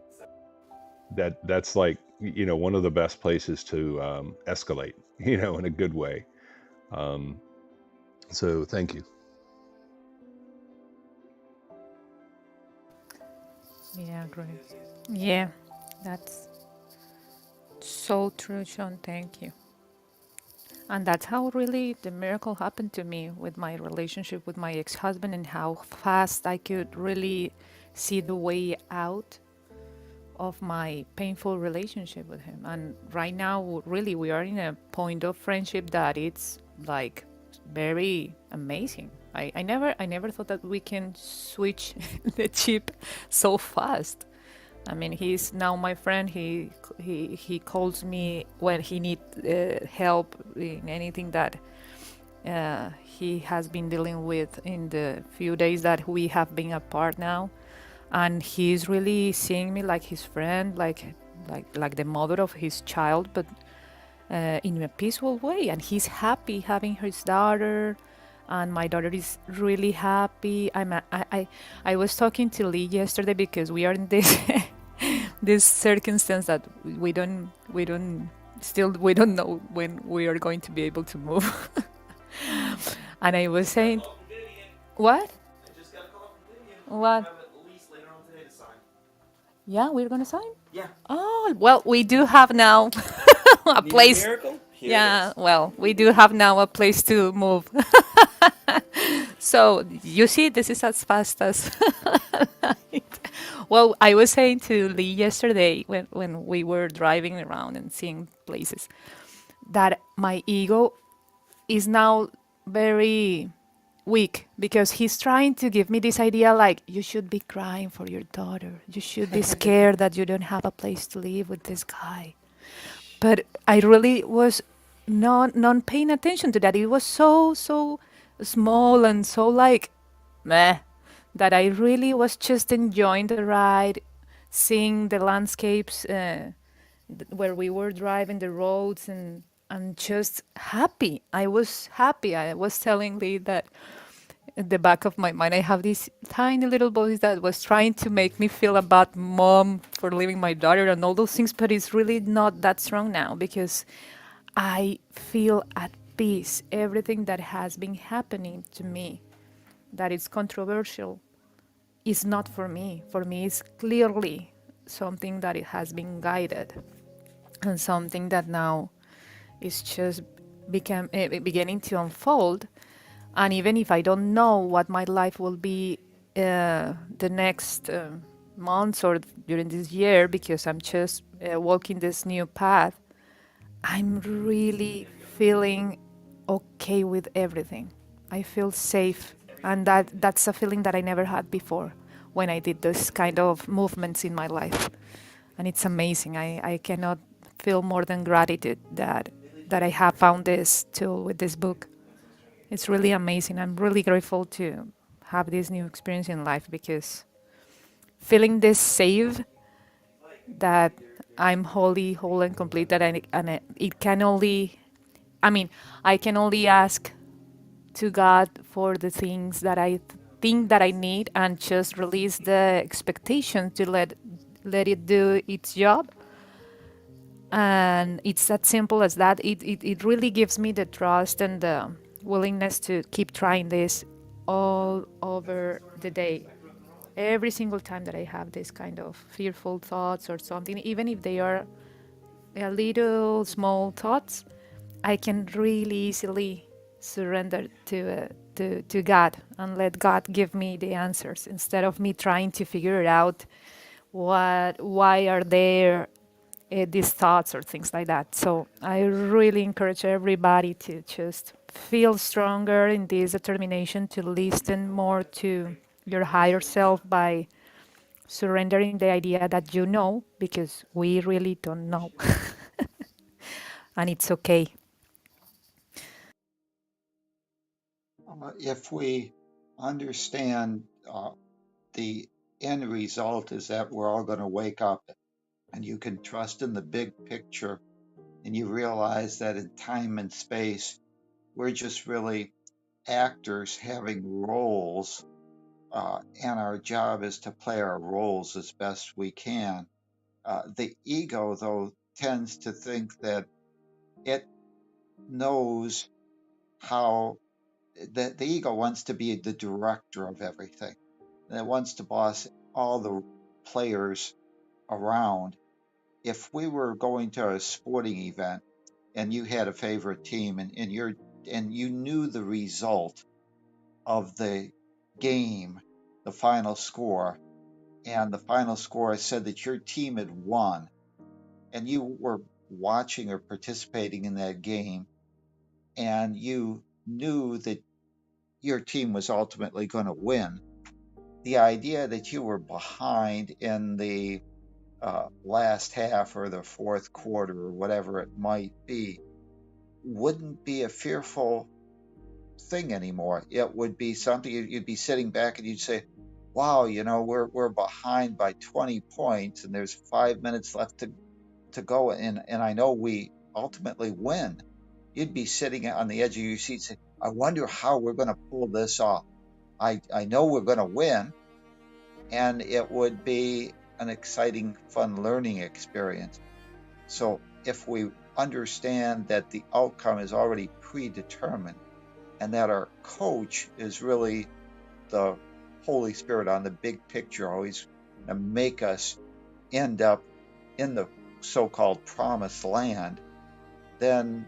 that's like, one of the best places to escalate, in a good way. So thank you. Yeah, great. Yeah, that's so true, Sean. Thank you. And that's how really the miracle happened to me with my relationship with my ex-husband, and how fast I could really see the way out of my painful relationship with him. And right now, really, we are in a point of friendship that it's like very amazing. I never thought that we can switch the chip so fast. I mean, he's now my friend. He calls me when he needs help in anything that he has been dealing with in the few days that we have been apart now, and he's really seeing me like his friend, like the mother of his child, but in a peaceful way. And he's happy having his daughter, and my daughter is really happy. I was talking to Lee yesterday because we are in this this circumstance that we don't know when we are going to be able to move. And I was saying, what? What? Yeah, we're gonna sign. Yeah. Oh, well, we do have now a Need place. a miracle? Here Yeah, it is. well, we do have now a place to move. So you see, this is as fast as. Well, I was saying to Lee yesterday when we were driving around and seeing places that my ego is now very weak because he's trying to give me this idea like you should be crying for your daughter. You should be scared that you don't have a place to live with this guy. But I really was not paying attention to that. It was so small and so like meh that I really was just enjoying the ride, seeing the landscapes where we were driving the roads and just happy. I was happy. I was telling Lee that at the back of my mind, I have this tiny little voice that was trying to make me feel a bad mom for leaving my daughter and all those things, but it's really not that strong now because I feel at peace. Everything that has been happening to me that is controversial is not for me. For me, it's clearly something that it has been guided and something that now is just beginning to unfold. And even if I don't know what my life will be the next months or during this year, because I'm just walking this new path, I'm really feeling okay with everything. I feel safe, and that's a feeling that I never had before when I did this kind of movements in my life. And it's amazing. I cannot feel more than gratitude that I have found this tool with this book. It's really amazing. I'm really grateful to have this new experience in life because feeling this safe that I'm wholly whole and complete that it can only I can only ask to God for the things that I think that I need and just release the expectation to let it do its job. And it's that simple as that. It really gives me the trust and the willingness to keep trying this all over the day. Every single time that I have this kind of fearful thoughts or something, even if they are a little small thoughts, I can really easily surrender to God and let God give me the answers instead of me trying to figure it out why are there these thoughts or things like that. So I really encourage everybody to just feel stronger in this determination to listen more to your higher self by surrendering the idea that you know, because we really don't know. And it's okay. If we understand the end result is that we're all going to wake up and you can trust in the big picture and you realize that in time and space, we're just really actors having roles, and our job is to play our roles as best we can. The ego, though, tends to think that it knows how the ego wants to be the director of everything, and it wants to boss all the players around. If we were going to a sporting event and you had a favorite team and you knew the result of the game, the final score, and the final score said that your team had won, and you were watching or participating in that game, and you knew that your team was ultimately going to win, the idea that you were behind in the last half or the fourth quarter or whatever it might be wouldn't be a fearful thing anymore. It would be something you'd be sitting back and you'd say, wow, we're behind by 20 points and there's 5 minutes left to go. And I know we ultimately win. You'd be sitting on the edge of your seat saying, I wonder how we're going to pull this off. I know we're going to win. And it would be an exciting, fun learning experience. So if we understand that the outcome is already predetermined and that our coach is really the Holy Spirit on the big picture, always going to make us end up in the so-called promised land, then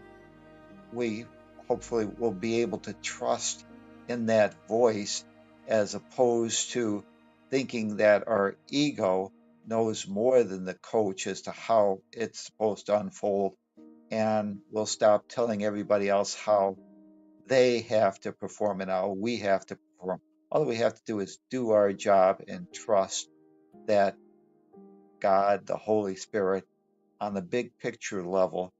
we hopefully will be able to trust in that voice as opposed to thinking that our ego knows more than the coach as to how it's supposed to unfold, and we'll stop telling everybody else how they have to perform and how we have to perform. All we have to do is do our job and trust that God, the Holy Spirit, on the big picture level,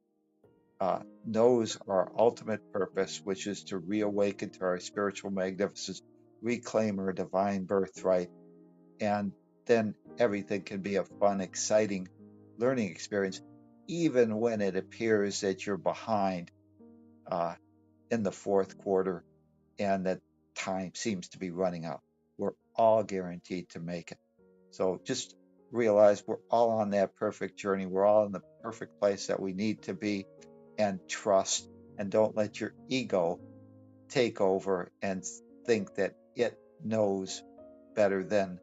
knows our ultimate purpose, which is to reawaken to our spiritual magnificence, reclaim our divine birthright, and then everything can be a fun, exciting learning experience, even when it appears that you're behind in the fourth quarter and that time seems to be running out. We're all guaranteed to make it. So just realize we're all on that perfect journey. We're all in the perfect place that we need to be, and trust, and don't let your ego take over and think that it knows better than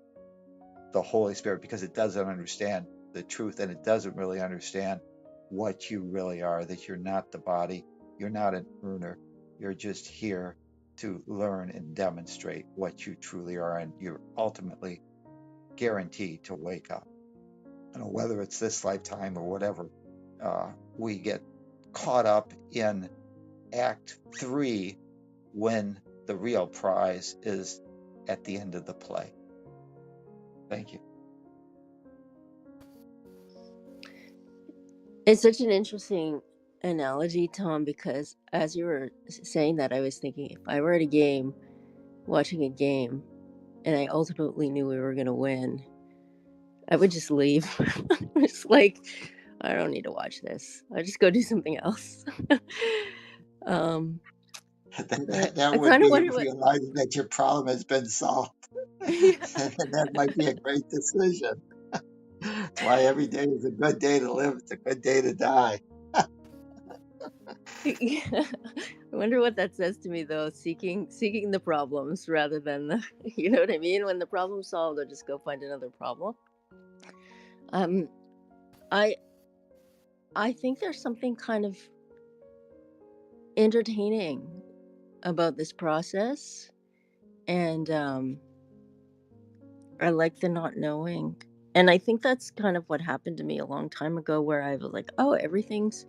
the Holy Spirit, because it doesn't understand the truth, and it doesn't really understand what you really are, that you're not the body, you're not an earner, you're just here to learn and demonstrate what you truly are, and you're ultimately guaranteed to wake up. Whether it's this lifetime or whatever, we get caught up in Act 3 when the real prize is at the end of the play. Thank you. It's such an interesting analogy, Tom, because as you were saying that, I was thinking if I were at a game, watching a game, and I ultimately knew we were going to win, I would just leave. It's like, I don't need to watch this. I'll just go do something else. That would be realizing that your problem has been solved. And that might be a great decision. That's why every day is a good day to live. It's a good day to die. I wonder what that says to me, though. Seeking the problems rather than the, you know what I mean? When the problem's solved, I'll just go find another problem. I think there's something kind of entertaining about this process, and I like the not knowing. And I think that's kind of what happened to me a long time ago, where I was like, oh, everything's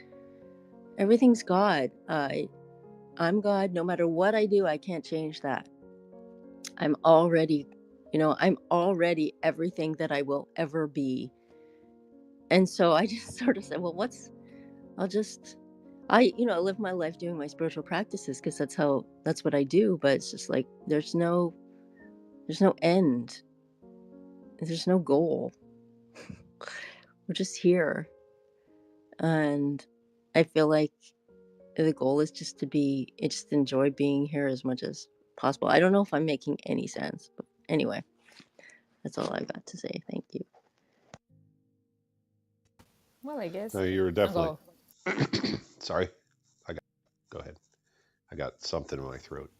God. I'm God. No matter what I do, I can't change that. I'm already everything that I will ever be. And so I just sort of said, well, I live my life doing my spiritual practices because that's what I do. But it's just like, there's no end. There's no goal. We're just here. And I feel like the goal is just just enjoy being here as much as possible. I don't know if I'm making any sense, but anyway, that's all I got to say. Thank you. Well, I guess. No, you were definitely. Sorry, go ahead. I got something in my throat.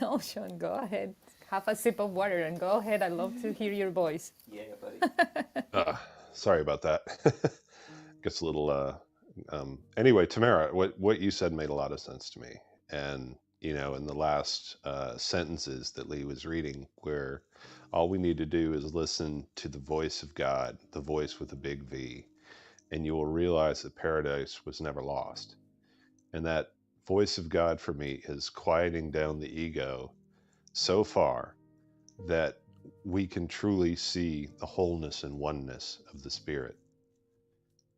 No, Sean, go ahead. Have a sip of water and go ahead. I'd love to hear your voice. Yeah, buddy. Sorry about that. Gets a little. Anyway, Tamara, what you said made a lot of sense to me, and in the last sentences that Lee was reading, where all we need to do is listen to the voice of God, the voice with a big V, and you will realize that paradise was never lost. And that voice of God for me is quieting down the ego so far that we can truly see the wholeness and oneness of the Spirit,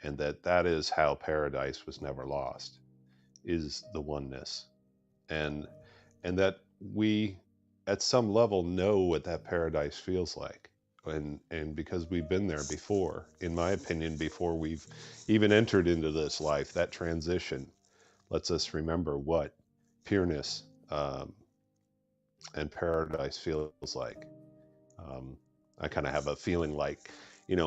and that is how paradise was never lost, is the oneness. And that we at some level know what that paradise feels like, and because we've been there before, in my opinion, before we've even entered into this life, that transition lets us remember what pureness and paradise feels like. um, I kind of have a feeling like,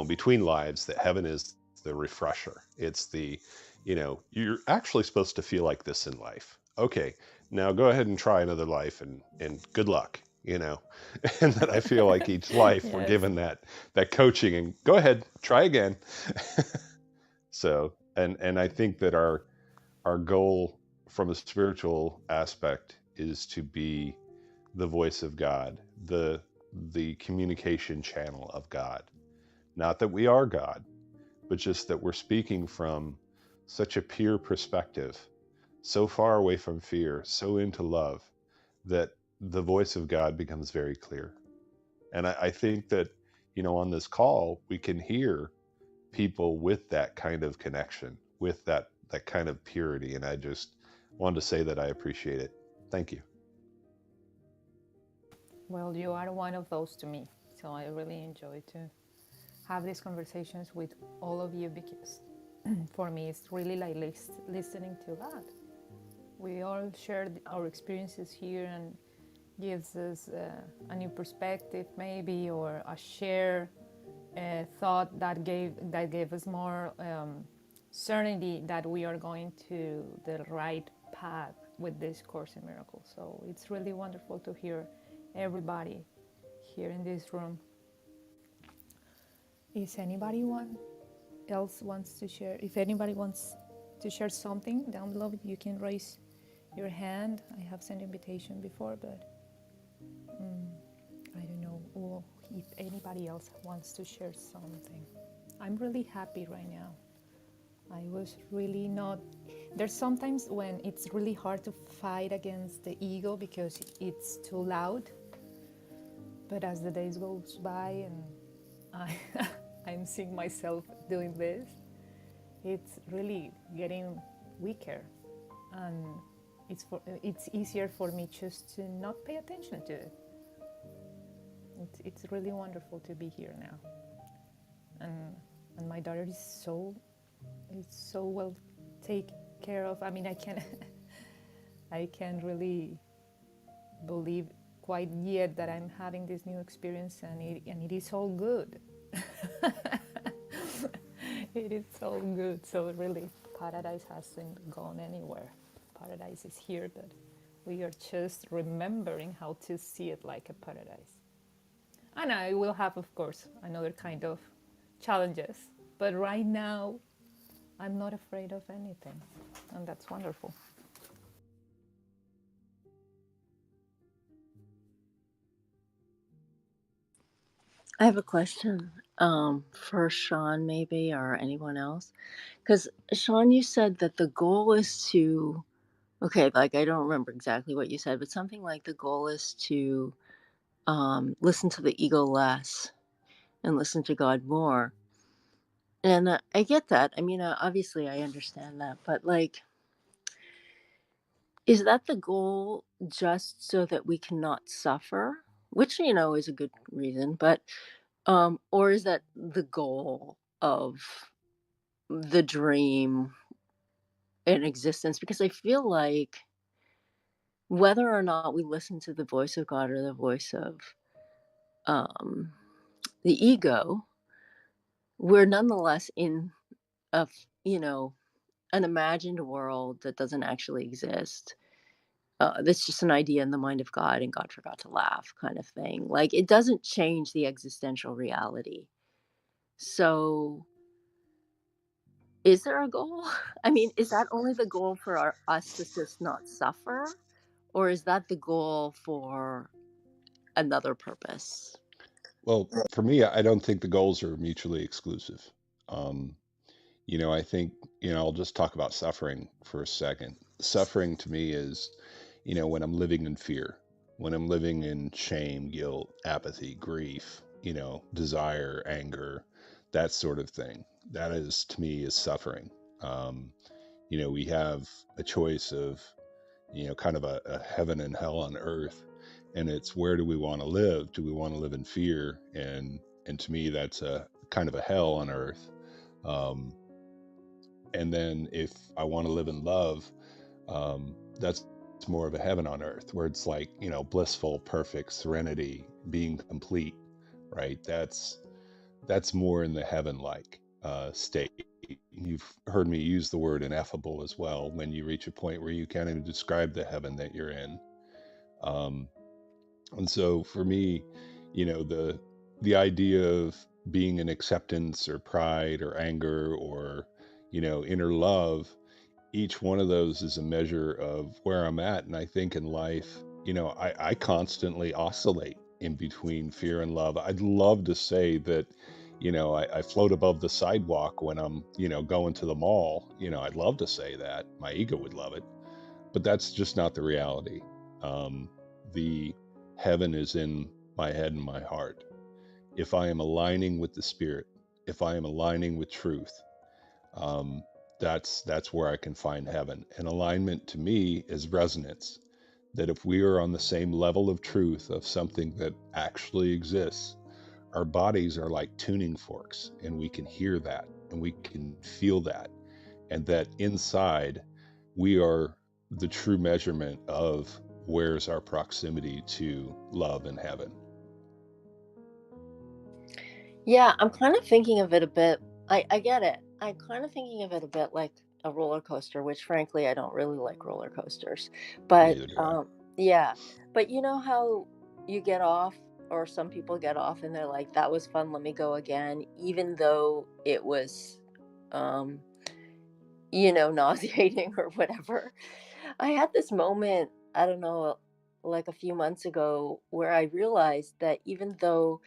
between lives, that heaven is the refresher. It's the, you're actually supposed to feel like this in life. Okay, now go ahead and try another life, and good luck, and that I feel like each life we're Yes. given that coaching, and go ahead, try again. So, and I think that our goal from a spiritual aspect is to be the voice of God, the communication channel of God. Not that we are God, but just that we're speaking from such a pure perspective, so far away from fear, so into love, that the voice of God becomes very clear. And I think that, on this call, we can hear people with that kind of connection, with that kind of purity. And I just wanted to say that I appreciate it. Thank you. Well, you are one of those to me. So I really enjoy to have these conversations with all of you, because for me it's really like listening to God. We all share our experiences here, and gives us a new perspective maybe, or a share thought that gave us more certainty that we are going to the right path with this Course in Miracles. So it's really wonderful to hear everybody here in this room. Is anybody else wants to share? If anybody wants to share something down below, you can raise your hand. I have sent invitation before, but I don't know if anybody else wants to share something. I'm really happy right now. I was really not. There's sometimes when it's really hard to fight against the ego because it's too loud. But as the days goes by and I'm seeing myself doing this, it's really getting weaker, and it's easier for me just to not pay attention to it. It's really wonderful to be here now, and my daughter is so well taken care of. I mean, I can't really believe quite yet that I'm having this new experience, and it is all good. It is so good. So really, paradise hasn't gone anywhere. Paradise is here, but we are just remembering how to see it like a paradise. And I will have, of course, another kind of challenges. But right now, I'm not afraid of anything. And that's wonderful. I have a question for Sean, maybe, or anyone else. Because, Sean, you said that the goal is to, okay, like I don't remember exactly what you said, but something like the goal is to listen to the ego less and listen to God more. And I get that. I mean, obviously, I understand that. But, like, is that the goal just so that we cannot suffer? Which, is a good reason. But, or is that the goal of the dream in existence? Because I feel like whether or not we listen to the voice of God or the voice of the ego, we're nonetheless in a, an imagined world that doesn't actually exist. That's just an idea in the mind of God, and God forgot to laugh, kind of thing. Like, it doesn't change the existential reality. So, is there a goal? I mean, is that only the goal for us to just not suffer? Or is that the goal for another purpose? Well, for me, I don't think the goals are mutually exclusive. Um, I think, I'll just talk about suffering for a second. Suffering to me is, when I'm living in fear. when I'm living in shame, guilt, apathy, grief, desire, anger, that sort of thing. That is, to me, is suffering. Um, we have a choice of, kind of a heaven and hell on earth. And it's, where do we want to live? Do we want to live in fear? And to me, that's a kind of a hell on earth. And then if I want to live in love, that's more of a heaven on earth, where it's like, blissful, perfect serenity, being complete, right? That's more in the heaven-like state. You've heard me use the word ineffable as well, when you reach a point where you can't even describe the heaven that you're in. And so for me, the idea of being in acceptance or pride or anger or, inner love, each one of those is a measure of where I'm at. And I think in life, I constantly oscillate in between fear and love. I'd love to say that, I float above the sidewalk when I'm, going to the mall. I'd love to say that. My ego would love it, but that's just not the reality. The heaven is in my head and my heart. If I am aligning with the spirit, if I am aligning with truth, um, that's where I can find heaven. And alignment to me is resonance. That if we are on the same level of truth of something that actually exists, our bodies are like tuning forks, and we can hear that and we can feel that. And that inside, we are the true measurement of where's our proximity to love and heaven. Yeah, I'm kind of thinking of it a bit. I get it. I'm kind of thinking of it a bit like a roller coaster, which frankly I don't really like roller coasters. But Neither do I. yeah. But you know how you get off, or some people get off and they're like, that was fun, let me go again, even though it was nauseating or whatever. I had this moment, I don't know, like a few months ago, where I realized that even though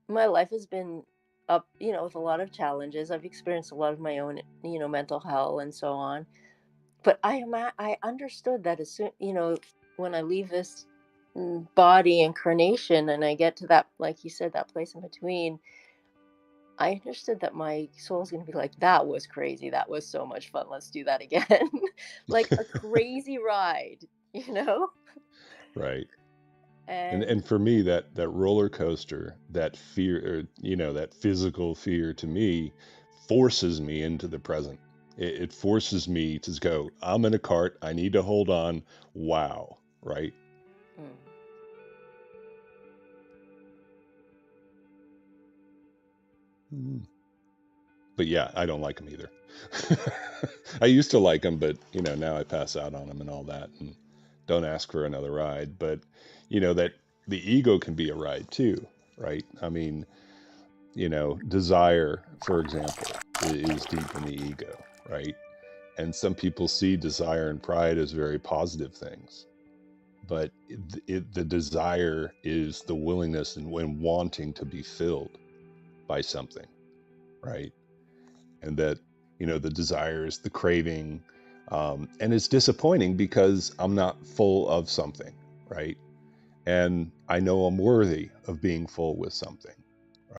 my life has been up, with a lot of challenges, I've experienced a lot of my own, mental hell and so on. But I understood that as soon, when I leave this body incarnation and I get to that, like you said, that place in between, I understood that my soul is going to be like, that was crazy. That was so much fun. Let's do that again. Like a crazy ride, Right. And And for me, that roller coaster, that fear, that physical fear, to me, forces me into the present. It forces me to go, I'm in a cart, I need to hold on. Wow. Right. mm, Mm. But yeah, I don't like them either. I used to like them, but now I pass out on them and all that, and don't ask for another ride. But that the ego can be a ride too, right? I mean, desire, for example, is deep in the ego, right? And some people see desire and pride as very positive things, but the desire is the willingness and when wanting to be filled by something, right? And that the desire is the craving, and it's disappointing because I'm not full of something, right? And I know I'm worthy of being full with something.